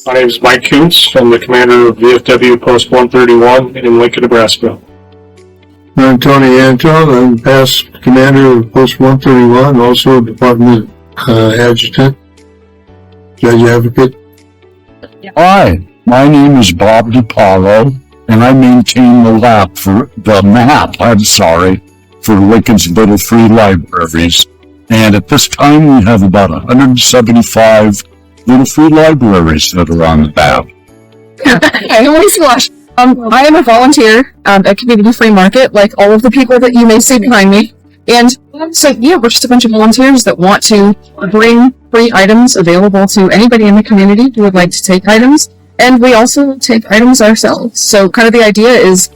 My name is Mike Kuntz. I'm the commander of VFW Post 131 in Lincoln, Nebraska. I'm Tony Anton. I'm past commander of Post 131, also department adjutant, judge advocate. Hi, my name is Bob DiPaolo, and I maintain the map for Lincoln's Little Free Libraries. And at this time, we have about 175 Little Free Libraries that are on the map. Hi, I'm Lisa Lush. I am a volunteer at Community Free Market, like all of the people that you may see behind me. And so, yeah, we're just a bunch of volunteers that want to bring free items available to anybody in the community who would like to take items. And we also take items ourselves. So kind of the idea is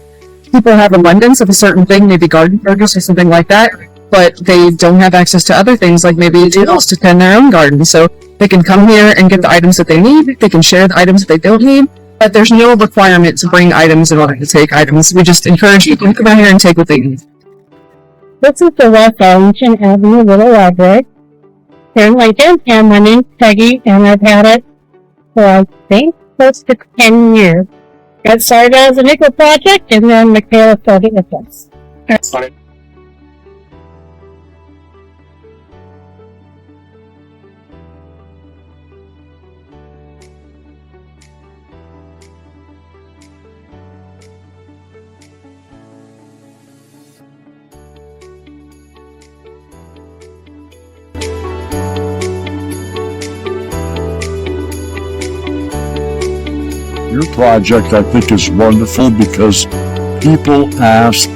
people have abundance of a certain thing, maybe garden produce or something like that, but they don't have access to other things like maybe tools to tend their own garden. So they can come here and get the items that they need. They can share the items that they don't need. But there's no requirement to bring items in order to take items. We just encourage people to come out here and take what they need. This is the West Arlington Avenue Little Library here in Lincoln, and my name's Peggy, and I've had it for, I think, close to 10 years. Got started as an eco project, and then Michaela started with us. Your project, I think, is wonderful because people ask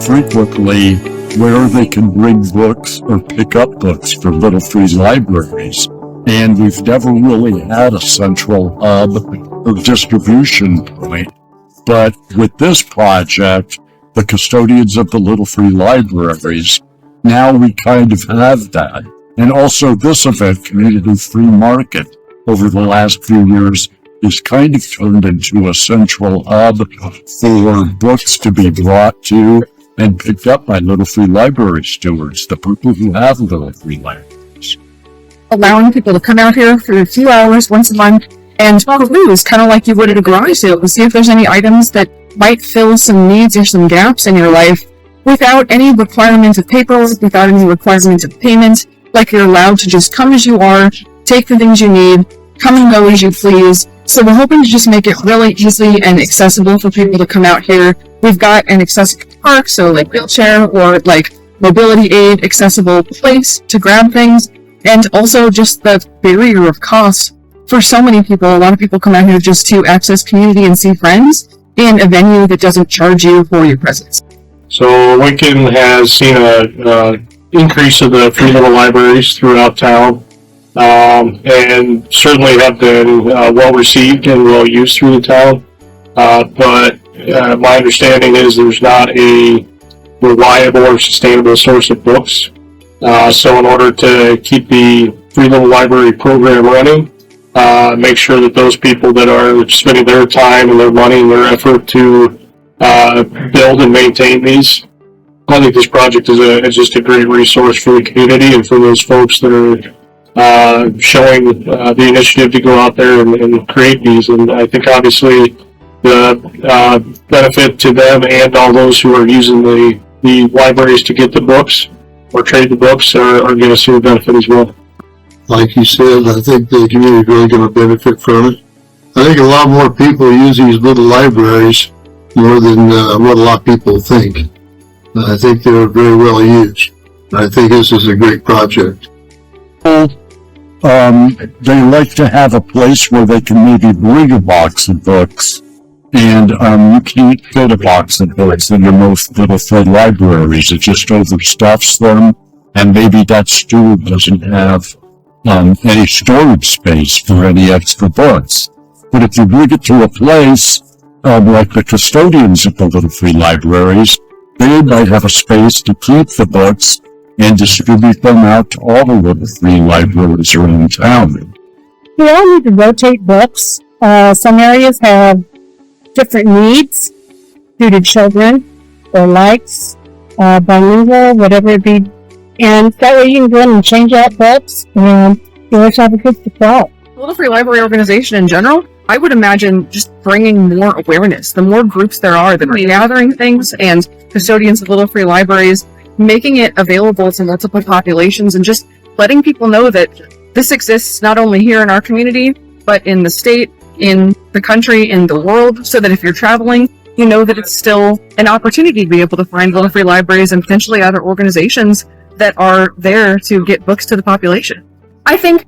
frequently where they can bring books or pick up books for Little Free Libraries. And we've never really had a central hub or distribution point. But with this project, the Custodians of the Little Free Libraries, now we kind of have that. And also this event, Community Free Market, over the last few years, is kind of turned into a central hub for books to be brought to and picked up by Little Free Library stewards, the people who have Little Free Libraries. Allowing people to come out here for a few hours once a month and peruse, kind of like you would at a garage sale, to see if there's any items that might fill some needs or some gaps in your life without any requirement of paperwork, without any requirement of payment. Like you're allowed to just come as you are, take the things you need, come and go as you please. So we're hoping to just make it really easy and accessible for people to come out here. We've got an accessible park, so like wheelchair or like mobility aid accessible place to grab things. And also just the barrier of cost for so many people. A lot of people come out here just to access community and see friends in a venue that doesn't charge you for your presence. So Lincoln has seen a increase of the free little libraries throughout town. And certainly have been well received and well used through the town. But my understanding is there's not a reliable or sustainable source of books. So in order to keep the free little library program running, make sure that those people that are spending their time and their money and their effort to build and maintain these, I think this project is just a great resource for the community and for those folks that are showing the initiative to go out there and create these. And I think obviously the benefit to them and all those who are using the libraries to get the books or trade the books are going to see the benefit as well. Like you said, I think the community is really going to benefit from it. I think a lot more people use these little libraries more than what a lot of people think. I think they're very well used. I think this is a great project. They like to have a place where they can maybe bring a box of books, and you can't fit a box of books in your most Little Free Libraries. It just overstuffs them, and maybe that steward doesn't have any storage space for any extra books. But if you bring it to a place like the Custodians of the Little Free Libraries, they might have a space to keep the books and distribute them out to all the Little Free Libraries around town. We all need to rotate books. Some areas have different needs due to children or likes, bilingual, whatever it be. And that way you can go in and change out books and you always have a good supply. Little Free Library organization in general, I would imagine just bringing more awareness. The more groups there are that are gathering things, and custodians of Little Free Libraries, making it available to multiple populations and just letting people know that this exists not only here in our community, but in the state, in the country, in the world, so that if you're traveling, you know that it's still an opportunity to be able to find Little Free Libraries and potentially other organizations that are there to get books to the population. I think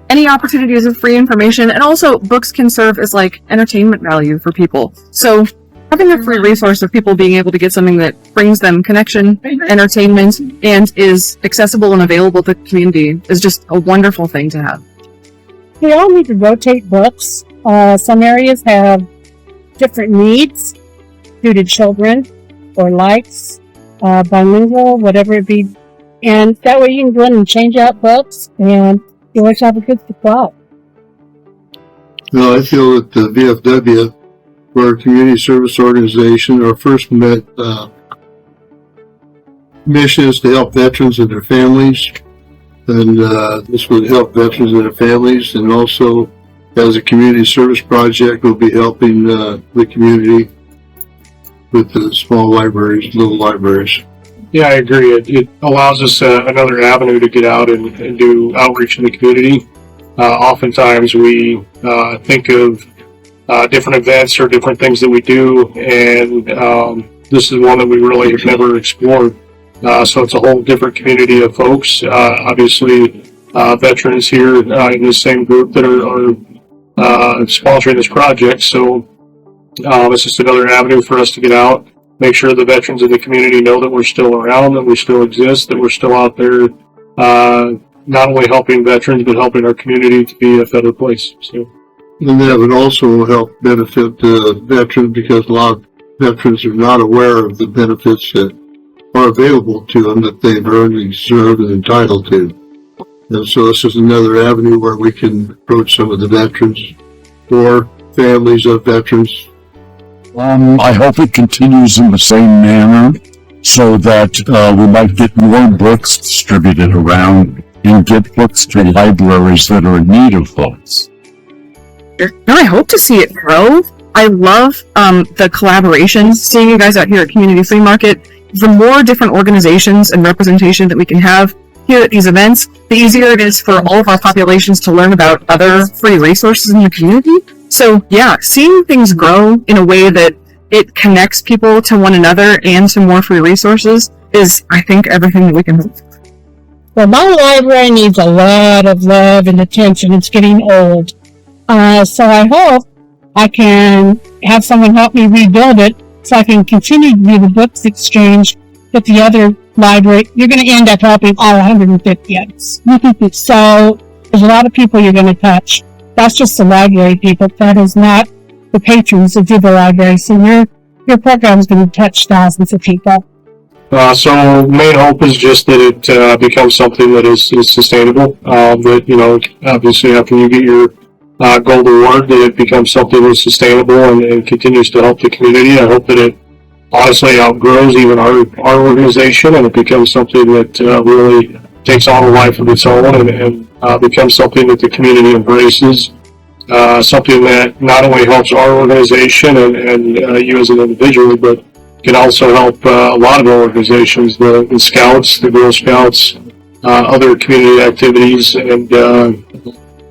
any opportunities of free information, and also books can serve as like entertainment value for people. So having a free resource of people being able to get something that brings them connection, entertainment, and is accessible and available to the community is just a wonderful thing to have. We all need to rotate books. Some areas have different needs due to children or likes, bilingual, whatever it be. And that way you can go in and change out books, and you always have a good supply. Well, I feel that the VFW, we're a community service organization. Our first mission is to help veterans and their families. And this would help veterans and their families. And also, as a community service project, we'll be helping the community with the small libraries, little libraries. Yeah, I agree. It allows us another avenue to get out and do outreach in the community. Oftentimes we think of different events or different things that we do, and this is one that we really have never explored. So it's a whole different community of folks. Obviously, veterans here in the same group that are sponsoring this project. So it's just another avenue for us to get out, make sure the veterans in the community know that we're still around, that we still exist, that we're still out there, not only helping veterans, but helping our community to be a better place. So. And that would also help benefit the veterans, because a lot of veterans are not aware of the benefits that are available to them that they've earned, deserved, and entitled to. And so this is another avenue where we can approach some of the veterans or families of veterans. I hope it continues in the same manner so that we might get more books distributed around and get books to libraries that are in need of books. No, I hope to see it grow. I love the collaborations, seeing you guys out here at Community Flea Market. The more different organizations and representation that we can have here at these events, the easier it is for all of our populations to learn about other free resources in the community. So yeah, seeing things grow in a way that it connects people to one another and to more free resources is, I think, everything that we can hope. Well, my library needs a lot of love and attention. It's getting old. So I hope I can have someone help me rebuild it so I can continue to do the books exchange with the other library. You're going to end up helping all 150 others. So there's a lot of people you're going to touch. That's just the library people. That is not the patrons that do the library. So your program is going to touch thousands of people. So main hope is just that it becomes something that is sustainable. That, you know, obviously after you get your gold award, that it becomes something that's sustainable and continues to help the community. I hope that it honestly outgrows even our organization, and it becomes something that really takes on a life of its own and becomes something that the community embraces. Something that not only helps our organization and you as an individual, but can also help a lot of organizations, the Scouts, the Girl Scouts, other community activities, and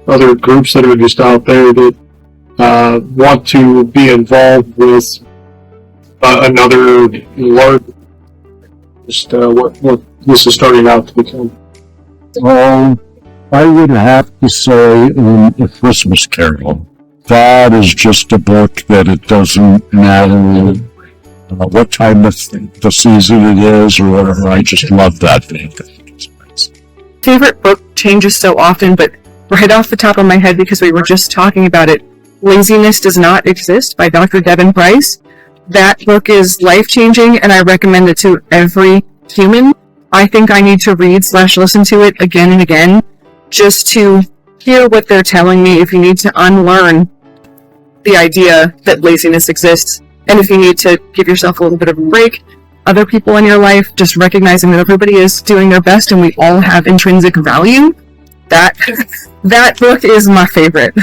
other groups that are just out there that want to be involved with another large, just what this is starting out to become. I would have to say A Christmas Carol. That is just a book that it doesn't matter what time of the season it is or whatever. I just love that thing. Favorite book changes so often, but right off the top of my head, because we were just talking about it, Laziness Does Not Exist by Dr. Devin Price. That book is life-changing, and I recommend it to every human. I think I need to read/listen to it again and again, just to hear what they're telling me. If you need to unlearn the idea that laziness exists, and if you need to give yourself a little bit of a break, other people in your life, just recognizing that everybody is doing their best and we all have intrinsic value, that book is my favorite.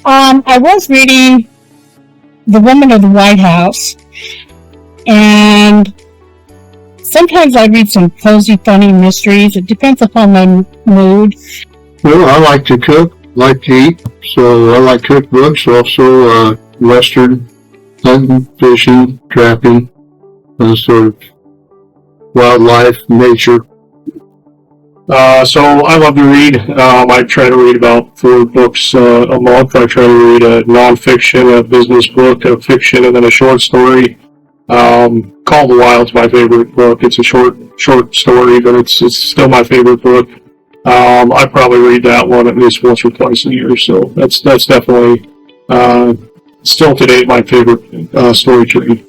I was reading The Woman of the White House, and sometimes I read some cozy, funny mysteries. It depends upon my mood. Well, I like to cook, like to eat, so I like cookbooks, also Western, hunting, fishing, trapping, sort of wildlife, nature. So I love to read. I try to read about 4 books a month. I try to read a nonfiction, a business book, a fiction, and then a short story. Call the Wild's my favorite book. It's a short story, but it's still my favorite book. I probably read that one at least once or twice a year, so that's definitely still to date my favorite story to read.